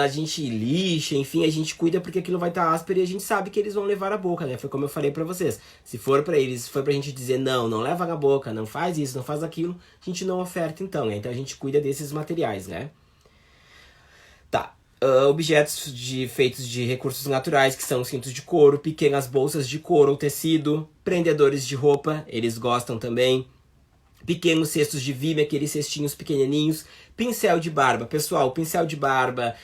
a gente lixa, enfim, a gente cuida porque aquilo vai estar áspero e a gente sabe que eles vão levar a boca, né? Foi como eu falei pra vocês. Se for pra gente dizer não leva na boca, não faz isso, não faz aquilo, a gente não oferta então, né? Então a gente cuida desses materiais, né? Tá. Objetos feitos de recursos naturais, que são cintos de couro, pequenas bolsas de couro ou tecido, prendedores de roupa, eles gostam também. Pequenos cestos de vime, aqueles cestinhos pequenininhos. Pincel de barba. Pessoal, pincel de barba,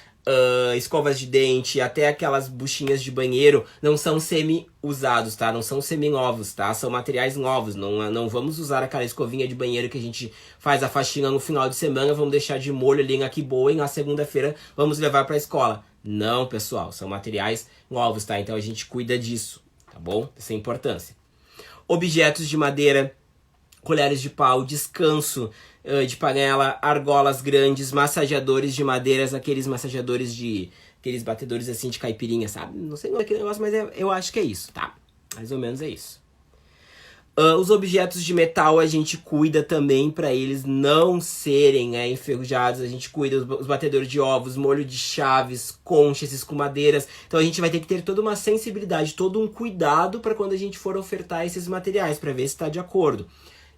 escovas de dente, até aquelas buchinhas de banheiro, não são semi-usados, tá? Não são semi-novos, tá? São materiais novos. Não vamos usar aquela escovinha de banheiro que a gente faz a faxina no final de semana, vamos deixar de molho ali na que boa e na segunda-feira vamos levar pra escola. Não, pessoal, são materiais novos, tá? Então a gente cuida disso, tá bom? Essa é a importância. Objetos de madeira, colheres de pau, descanso de panela, argolas grandes, massageadores de madeiras, aqueles massageadores aqueles batedores assim de caipirinha, sabe? Não sei como é aquele negócio, mas eu acho que é isso, tá? Mais ou menos é isso. Os objetos de metal a gente cuida também para eles não serem enferrujados. A gente cuida os batedores de ovos, molho de chaves, conchas, escumadeiras. Então a gente vai ter que ter toda uma sensibilidade, todo um cuidado para quando a gente for ofertar esses materiais, para ver se está de acordo.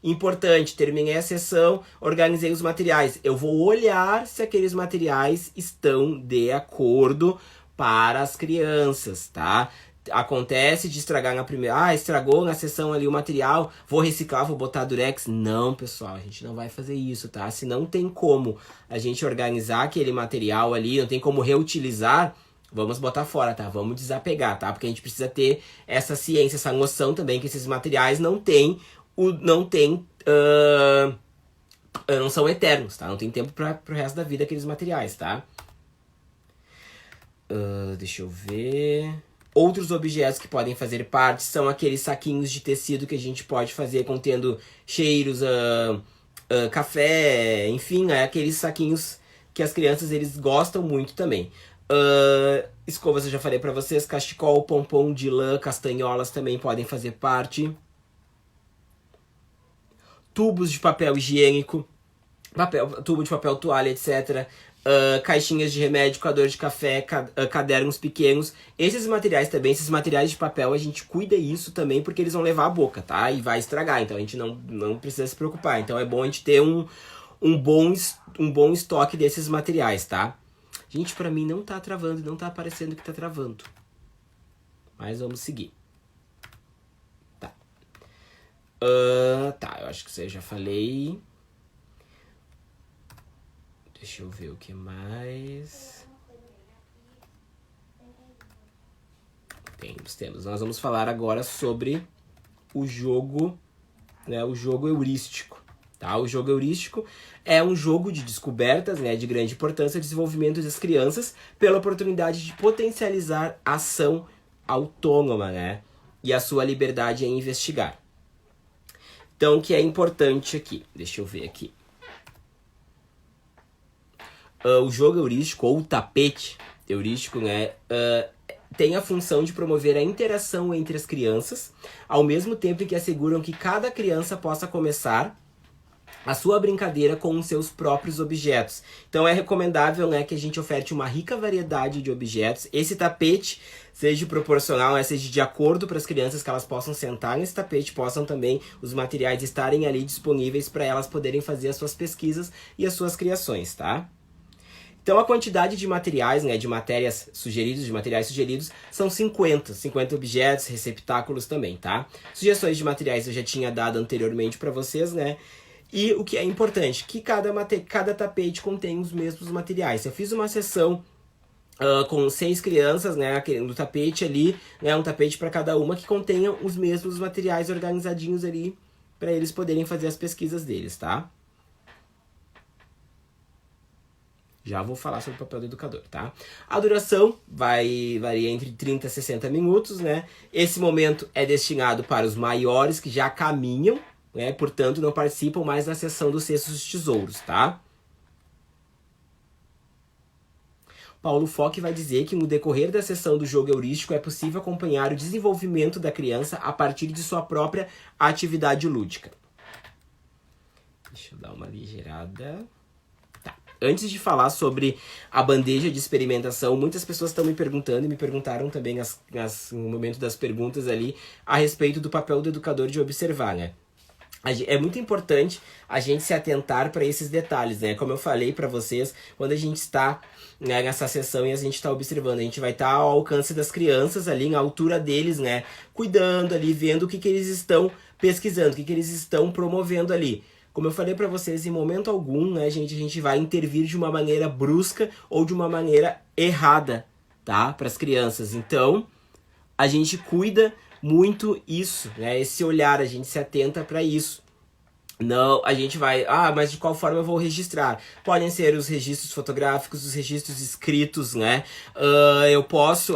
Importante, terminei a sessão, organizei os materiais. Eu vou olhar se aqueles materiais estão de acordo para as crianças, tá? Acontece de estragar na primeira... estragou na sessão ali o material, vou reciclar, vou botar durex. Não, pessoal, a gente não vai fazer isso, tá? Se não tem como a gente organizar aquele material ali, não tem como reutilizar, vamos botar fora, tá? Vamos desapegar, tá? Porque a gente precisa ter essa ciência, essa noção também que esses materiais não são eternos, tá? Não tem tempo pro resto da vida aqueles materiais, tá? Deixa eu ver... Outros objetos que podem fazer parte são aqueles saquinhos de tecido que a gente pode fazer contendo cheiros, café, enfim, aqueles saquinhos que as crianças eles gostam muito também. Escovas eu já falei pra vocês, cachecol, pompom de lã, castanholas também podem fazer parte. Tubos de papel higiênico, tubo de papel toalha, etc. Caixinhas de remédio, coador de café, cadernos pequenos. Esses materiais também, esses materiais de papel, a gente cuida isso também porque eles vão levar a boca, tá? E vai estragar, então a gente não precisa se preocupar. Então é bom a gente ter um bom estoque desses materiais, tá? Gente, pra mim não tá travando, não tá aparecendo que tá travando. Mas vamos seguir. Tá, eu acho que isso eu já falei. Deixa eu ver o que mais. Temos. Nós vamos falar agora sobre o jogo, né, o jogo heurístico. Tá? O jogo heurístico é um jogo de descobertas, né, de grande importância no desenvolvimento das crianças pela oportunidade de potencializar a ação autônoma, né, e a sua liberdade em investigar. Então, o que é importante aqui? Deixa eu ver aqui. O jogo heurístico, ou o tapete heurístico, né, tem a função de promover a interação entre as crianças, ao mesmo tempo que asseguram que cada criança possa começar a sua brincadeira com os seus próprios objetos. Então é recomendável, né, que a gente oferte uma rica variedade de objetos. Esse tapete seja proporcional, né, seja de acordo para as crianças, que elas possam sentar nesse tapete, possam também os materiais estarem ali disponíveis para elas poderem fazer as suas pesquisas e as suas criações, tá? Então a quantidade de materiais, né, de materiais sugeridos, são 50 objetos, receptáculos também, tá? Sugestões de materiais eu já tinha dado anteriormente para vocês, né? E o que é importante, que cada tapete contém os mesmos materiais. Eu fiz uma sessão com 6 crianças, né, no tapete ali, né, um tapete para cada uma que contenha os mesmos materiais organizadinhos ali, para eles poderem fazer as pesquisas deles, tá? Já vou falar sobre o papel do educador, tá? A duração varia entre 30 a 60 minutos, né? Esse momento é destinado para os maiores que já caminham, né? Portanto, não participam mais da sessão dos cestos de tesouros, tá? Paulo Fock vai dizer que no decorrer da sessão do jogo heurístico é possível acompanhar o desenvolvimento da criança a partir de sua própria atividade lúdica. Deixa eu dar uma ligeirada. Tá. Antes de falar sobre a bandeja de experimentação, muitas pessoas estão me perguntando e me perguntaram também no momento das perguntas ali a respeito do papel do educador de observar, né? É muito importante a gente se atentar para esses detalhes, né? Como eu falei para vocês, quando a gente está, né, nessa sessão e a gente está observando, a gente vai estar ao alcance das crianças ali, na altura deles, né? Cuidando ali, vendo o que eles estão pesquisando, o que eles estão promovendo ali. Como eu falei para vocês, em momento algum, né, a gente vai intervir de uma maneira brusca ou de uma maneira errada, tá? Para as crianças. Então, a gente cuida muito isso, né? Esse olhar, a gente se atenta para isso. Não, a gente vai... mas de qual forma eu vou registrar? Podem ser os registros fotográficos, os registros escritos, né? Eu posso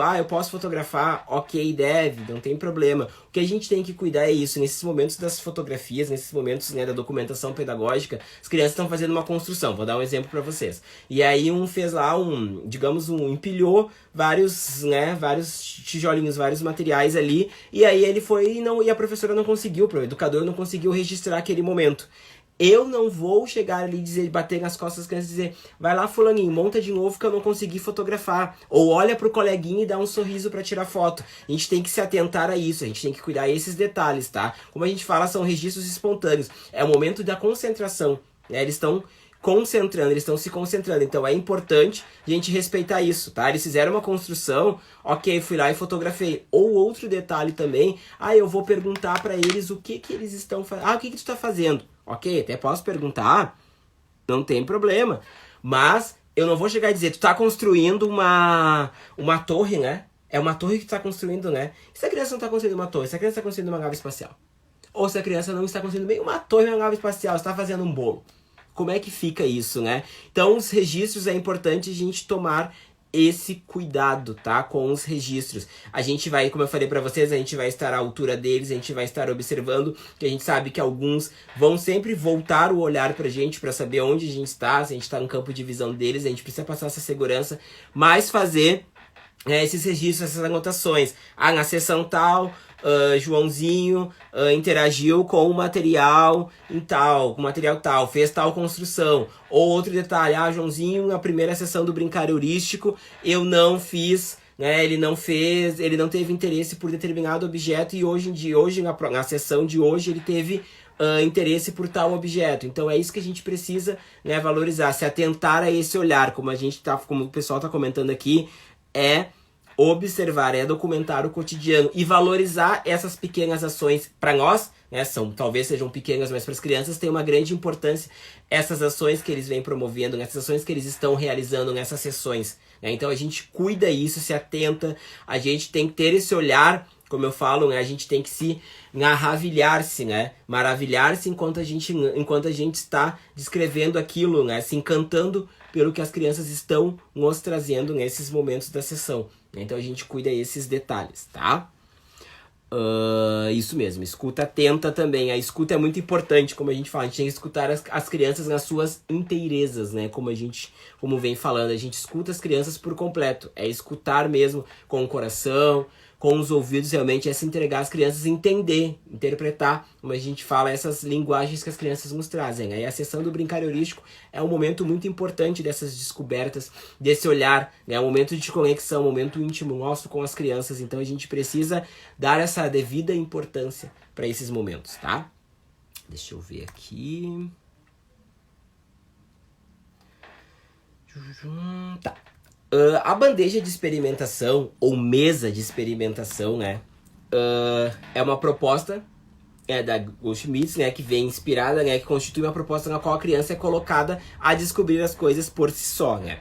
fotografar, ok, deve, não tem problema. O que a gente tem que cuidar é isso, nesses momentos das fotografias, nesses momentos, né, da documentação pedagógica, as crianças estão fazendo uma construção, vou dar um exemplo para vocês. E aí fez lá empilhou vários tijolinhos, vários materiais ali, e aí ele foi e a professora não conseguiu, o educador não conseguiu registrar aquele momento. Eu não vou chegar ali e bater nas costas das crianças e dizer, vai lá fulaninho, monta de novo que eu não consegui fotografar. Ou olha pro coleguinha e dá um sorriso para tirar foto. A gente tem que se atentar a isso, a gente tem que cuidar desses detalhes, tá? Como a gente fala, são registros espontâneos. É o momento da concentração, né? Eles estão concentrando, eles estão se concentrando. Então é importante a gente respeitar isso, tá? Eles fizeram uma construção, ok, fui lá e fotografei. Ou outro detalhe também, eu vou perguntar para eles o que eles estão fazendo. O que tu tá fazendo? Ok, até posso perguntar, não tem problema. Mas eu não vou chegar e dizer, tu tá construindo uma torre, né? É uma torre que tu tá construindo, né? E se a criança não tá construindo uma torre? Se a criança tá construindo uma nave espacial? Ou se a criança não está construindo bem uma torre, uma nave espacial, está fazendo um bolo? Como é que fica isso, né? Então, os registros é importante a gente tomar esse cuidado, tá? Com os registros. A gente vai, como eu falei pra vocês, a gente vai estar à altura deles, a gente vai estar observando, que a gente sabe que alguns vão sempre voltar o olhar pra gente, pra saber onde a gente está, se a gente tá no campo de visão deles, a gente precisa passar essa segurança, mas fazer esses registros, essas anotações. Na sessão tal, Joãozinho interagiu com o material tal, fez tal construção. Ou outro detalhe, Joãozinho, na primeira sessão do brincar heurístico, eu não fiz, né, ele não teve interesse por determinado objeto e hoje na sessão de hoje ele teve interesse por tal objeto. Então é isso que a gente precisa, né, valorizar, se atentar a esse olhar, como o pessoal está comentando aqui, é observar, é documentar o cotidiano e valorizar essas pequenas ações. Para nós, né, talvez sejam pequenas, mas para as crianças tem uma grande importância essas ações que eles vêm promovendo, essas ações que eles estão realizando nessas sessões, né? Então a gente cuida isso, se atenta, a gente tem que ter esse olhar, como eu falo, né? A gente tem que se maravilhar-se, né? Maravilhar-se enquanto a gente está descrevendo aquilo, né? Se encantando pelo que as crianças estão nos trazendo nesses momentos da sessão. Então a gente cuida esses detalhes, tá? Isso mesmo, escuta atenta também. A escuta é muito importante, como a gente fala, a gente tem que escutar as crianças nas suas inteirezas, né? Como vem falando, a gente escuta as crianças por completo. É escutar mesmo com o coração, com os ouvidos, realmente é se entregar às crianças, entender, interpretar, como a gente fala, essas linguagens que as crianças nos trazem. Aí a sessão do brincar heurístico é um momento muito importante dessas descobertas, desse olhar, né? Um momento de conexão, um momento íntimo nosso com as crianças. Então a gente precisa dar essa devida importância para esses momentos, tá? Deixa eu ver aqui. Tá. A bandeja de experimentação, ou mesa de experimentação, né? É uma proposta da Goldschmidt, né? Que vem inspirada, né? Que constitui uma proposta na qual a criança é colocada a descobrir as coisas por si só, né?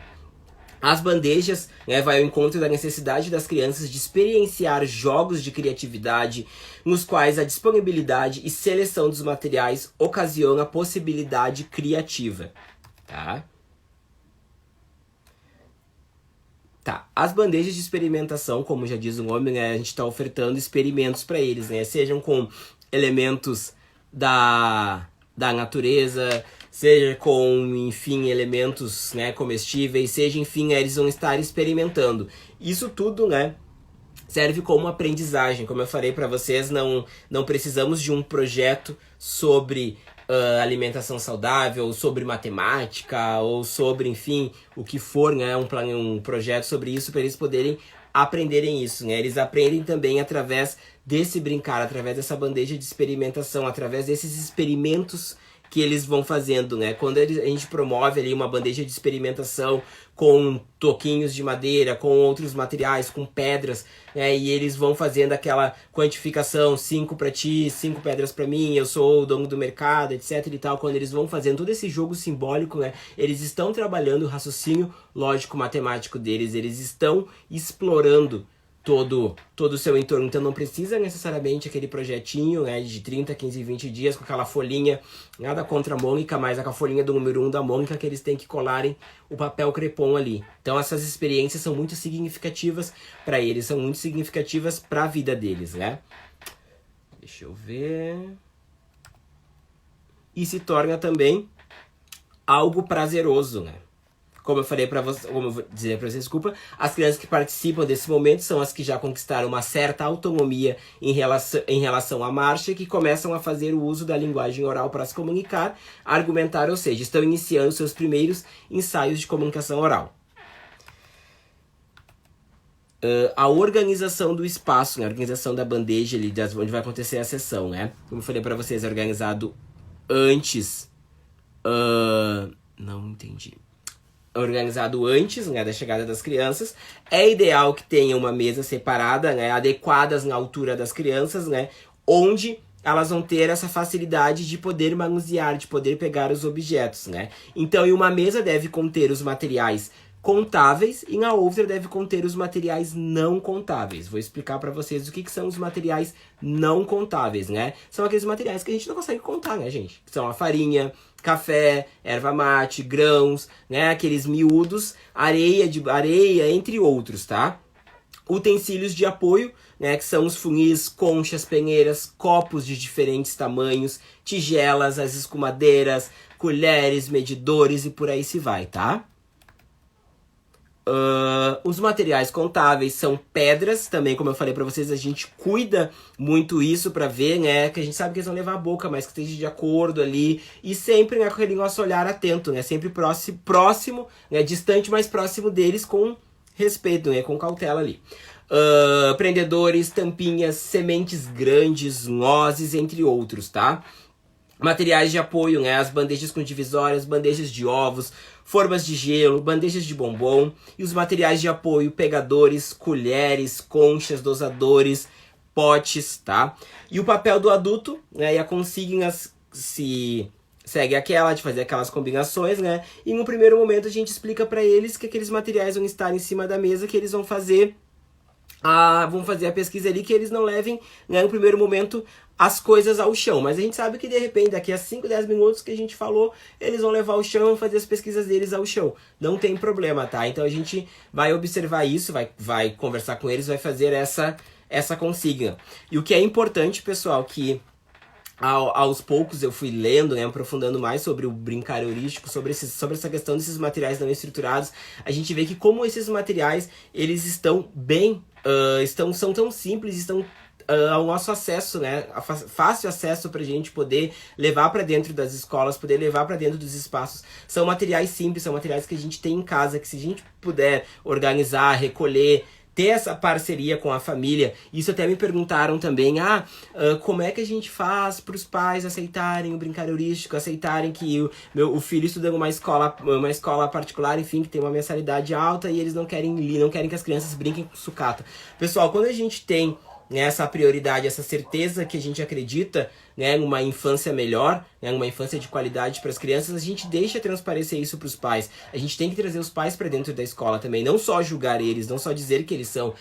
As bandejas, né, vai ao encontro da necessidade das crianças de experienciar jogos de criatividade, nos quais a disponibilidade e seleção dos materiais ocasiona a possibilidade criativa, tá? Tá, as bandejas de experimentação, como já diz o nome, né, a gente está ofertando experimentos para eles, né, sejam com elementos da natureza, seja com, enfim, elementos, né, comestíveis, seja, enfim, eles vão estar experimentando. Isso tudo, né, serve como aprendizagem. Como eu falei para vocês, não precisamos de um projeto sobre alimentação saudável, sobre matemática, ou sobre, enfim, o que for, né, um projeto sobre isso, para eles poderem aprenderem isso, né? Eles aprendem também através desse brincar, através dessa bandeja de experimentação, através desses experimentos que eles vão fazendo, né? Quando a gente promove ali uma bandeja de experimentação com toquinhos de madeira, com outros materiais, com pedras, né? E eles vão fazendo aquela quantificação, 5 para ti, 5 pedras para mim, eu sou o dono do mercado, etc e tal. Quando eles vão fazendo todo esse jogo simbólico, né? Eles estão trabalhando o raciocínio lógico-matemático deles, eles estão explorando todo o seu entorno. Então não precisa necessariamente aquele projetinho, né, de 30, 15, 20 dias com aquela folhinha, nada contra a Mônica, mas a folhinha do número 1 da Mônica que eles têm que colarem o papel crepom ali. Então essas experiências são muito significativas para eles, são muito significativas para a vida deles, né? Deixa eu ver. E se torna também algo prazeroso, né? Como eu falei para vocês, como eu vou dizer para vocês, desculpa, as crianças que participam desse momento são as que já conquistaram uma certa autonomia em relação à marcha e que começam a fazer o uso da linguagem oral para se comunicar, argumentar, ou seja, estão iniciando seus primeiros ensaios de comunicação oral. A organização do espaço, né? A organização da bandeja ali, onde vai acontecer a sessão, né? Como eu falei para vocês, é organizado antes... Não entendi. Organizado antes, né, da chegada das crianças. É ideal que tenha uma mesa separada, né, adequadas na altura das crianças, né, onde elas vão ter essa facilidade de poder manusear, de poder pegar os objetos, né. Então, uma mesa deve conter os materiais contáveis e na outra deve conter os materiais não contáveis. Vou explicar para vocês o que são os materiais não contáveis, né? São aqueles materiais que a gente não consegue contar, né, gente? São a farinha, café, erva mate, grãos, né? Aqueles miúdos, areia, entre outros, tá? Utensílios de apoio, né? Que são os funis, conchas, peneiras, copos de diferentes tamanhos, tigelas, as escumadeiras, colheres, medidores e por aí se vai, tá? Os materiais contáveis são pedras, também como eu falei pra vocês, a gente cuida muito isso pra ver, né, que a gente sabe que eles vão levar a boca, mas que esteja de acordo ali, e sempre, né, com aquele nosso olhar atento, né, sempre próximo, né, distante, mas próximo deles com respeito, né, com cautela ali. Prendedores, tampinhas, sementes grandes, nozes, entre outros, tá? Materiais de apoio, né, as bandejas com divisórias, bandejas de ovos, formas de gelo, bandejas de bombom e os materiais de apoio, pegadores, colheres, conchas, dosadores, potes, tá? E o papel do adulto, né, e a consigna se segue aquela de fazer aquelas combinações, né? E no primeiro momento a gente explica para eles que aqueles materiais vão estar em cima da mesa, que eles vão fazer a pesquisa ali, que eles não levem, né, no primeiro momento, as coisas ao chão. Mas a gente sabe que, de repente, daqui a 5, 10 minutos que a gente falou, eles vão levar ao chão e vão fazer as pesquisas deles ao chão. Não tem problema, tá? Então a gente vai observar isso, vai conversar com eles, vai fazer essa consigna. E o que é importante, pessoal, que aos poucos eu fui lendo, né, aprofundando mais sobre o brincar heurístico, sobre essa questão desses materiais não estruturados, a gente vê que como esses materiais, eles estão bem, são tão simples, estão ao nosso acesso, né, fácil acesso pra gente poder levar para dentro das escolas, poder levar para dentro dos espaços. São materiais simples, são materiais que a gente tem em casa, que se a gente puder organizar, recolher, ter essa parceria com a família. Isso até me perguntaram também, como é que a gente faz para os pais aceitarem o brincar heurístico, aceitarem que o filho estuda em uma escola particular, enfim, que tem uma mensalidade alta e eles não querem que as crianças brinquem com sucata. Pessoal, quando a gente tem, né, essa prioridade, essa certeza que a gente acredita, né, numa infância melhor, né, numa infância de qualidade para as crianças, a gente deixa transparecer isso para os pais. A gente tem que trazer os pais para dentro da escola também, não só julgar eles, não só dizer que eles são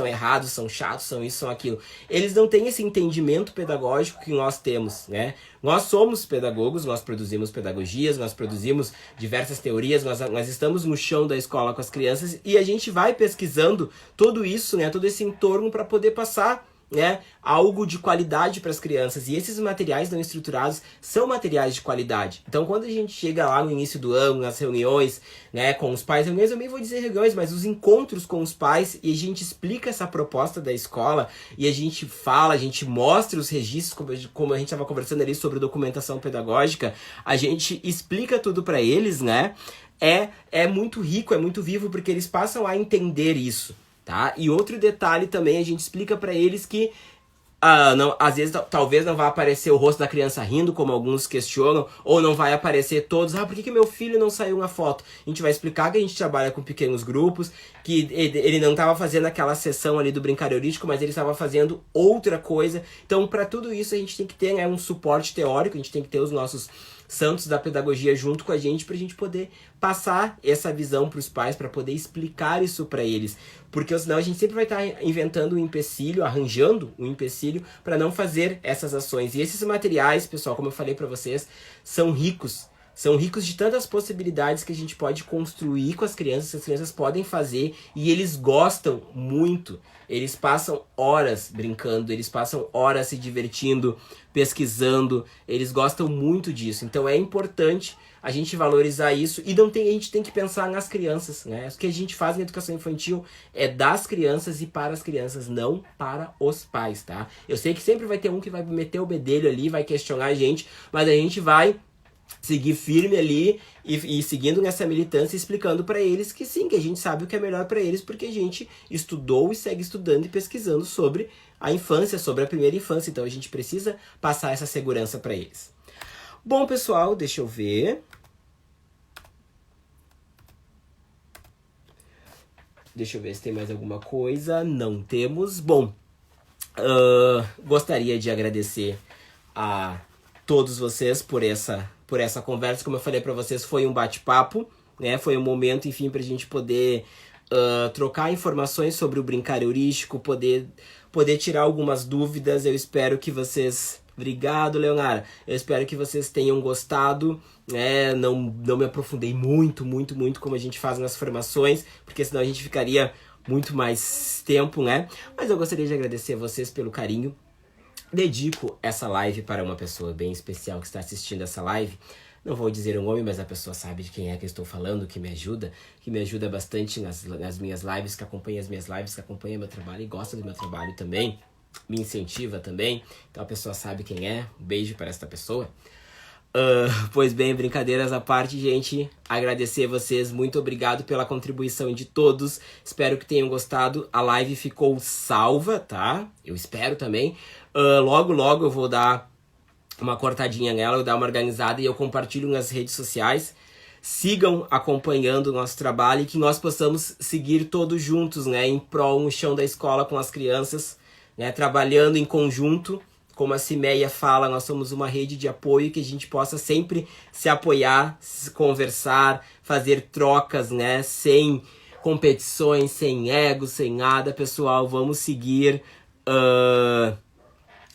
errados, são chatos, são isso, são aquilo. Eles não têm esse entendimento pedagógico que nós temos, né? Nós somos pedagogos, nós produzimos pedagogias, nós produzimos diversas teorias, nós estamos no chão da escola com as crianças e a gente vai pesquisando tudo isso, né, todo esse entorno para poder passar, né, algo de qualidade para as crianças. E esses materiais não estruturados são materiais de qualidade. Então, quando a gente chega lá no início do ano, nas reuniões, né, com os pais, reuniões, eu nem vou dizer reuniões, mas os encontros com os pais, e a gente explica essa proposta da escola, e a gente fala, a gente mostra os registros, como a gente estava conversando ali sobre documentação pedagógica, a gente explica tudo para eles, né, é muito rico, é muito vivo, porque eles passam a entender isso. Tá? E outro detalhe também, a gente explica para eles que às vezes talvez não vai aparecer o rosto da criança rindo, como alguns questionam, ou não vai aparecer todos, por que meu filho não saiu na foto? A gente vai explicar que a gente trabalha com pequenos grupos, que ele não estava fazendo aquela sessão ali do brincar heurístico, mas ele estava fazendo outra coisa. Então, para tudo isso, a gente tem que ter, né, um suporte teórico, a gente tem que ter os nossos santos da pedagogia junto com a gente pra gente poder passar essa visão pros pais, para poder explicar isso para eles. Porque senão a gente sempre vai estar inventando um empecilho, arranjando um empecilho para não fazer essas ações. E esses materiais, pessoal, como eu falei para vocês, são ricos. São ricos de tantas possibilidades que a gente pode construir com as crianças, que as crianças podem fazer, e eles gostam muito. Eles passam horas brincando, eles passam horas se divertindo, pesquisando, eles gostam muito disso. Então é importante a gente valorizar isso, e a gente tem que pensar nas crianças, né? O que a gente faz na educação infantil é das crianças e para as crianças, não para os pais, tá? Eu sei que sempre vai ter um que vai meter o bedelho ali, vai questionar a gente, mas a gente vai seguir firme ali e seguindo nessa militância, explicando para eles que sim, que a gente sabe o que é melhor para eles, porque a gente estudou e segue estudando e pesquisando sobre a infância, sobre a primeira infância. Então a gente precisa passar essa segurança para eles. Bom, pessoal, deixa eu ver. Deixa eu ver se tem mais alguma coisa. Não temos. Bom, gostaria de agradecer a todos vocês por essa conversa. Como eu falei para vocês, foi um bate-papo, né? Foi um momento, enfim, pra gente poder trocar informações sobre o brincar heurístico, poder tirar algumas dúvidas. Eu espero que vocês... Obrigado, Leonara. Eu espero que vocês tenham gostado, né? Não me aprofundei muito como a gente faz nas formações, porque senão a gente ficaria muito mais tempo, né? Mas eu gostaria de agradecer a vocês pelo carinho. Dedico essa live para uma pessoa bem especial que está assistindo essa live. Não vou dizer o nome, mas a pessoa sabe de quem é que eu estou falando, que me ajuda bastante nas minhas lives, que acompanha as minhas lives, que acompanha meu trabalho e gosta do meu trabalho também, me incentiva também. Então a pessoa sabe quem é. Um beijo para esta pessoa. Pois bem, brincadeiras à parte, gente, agradecer vocês, muito obrigado pela contribuição de todos, espero que tenham gostado, a live ficou salva, tá? Eu espero também. Logo eu vou dar uma cortadinha nela, eu dar uma organizada e eu compartilho nas redes sociais. Sigam acompanhando o nosso trabalho e que nós possamos seguir todos juntos, né, em prol no chão da escola com as crianças, né, trabalhando em conjunto como a Cimeia fala, nós somos uma rede de apoio, que a gente possa sempre se apoiar, se conversar, fazer trocas, né? Sem competições, sem ego, sem nada, pessoal. Vamos seguir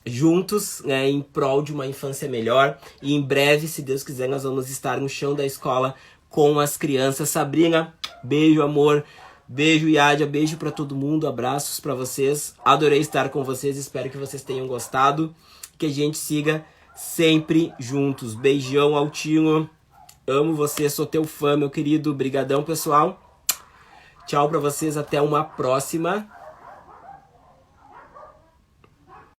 juntos, né, em prol de uma infância melhor. E em breve, se Deus quiser, nós vamos estar no chão da escola com as crianças. Sabrina, beijo, amor. Beijo, Yádia, beijo pra todo mundo, abraços pra vocês. Adorei estar com vocês, espero que vocês tenham gostado. Que a gente siga sempre juntos. Beijão, Altino. Amo você, sou teu fã, meu querido. Brigadão, pessoal. Tchau pra vocês, até uma próxima.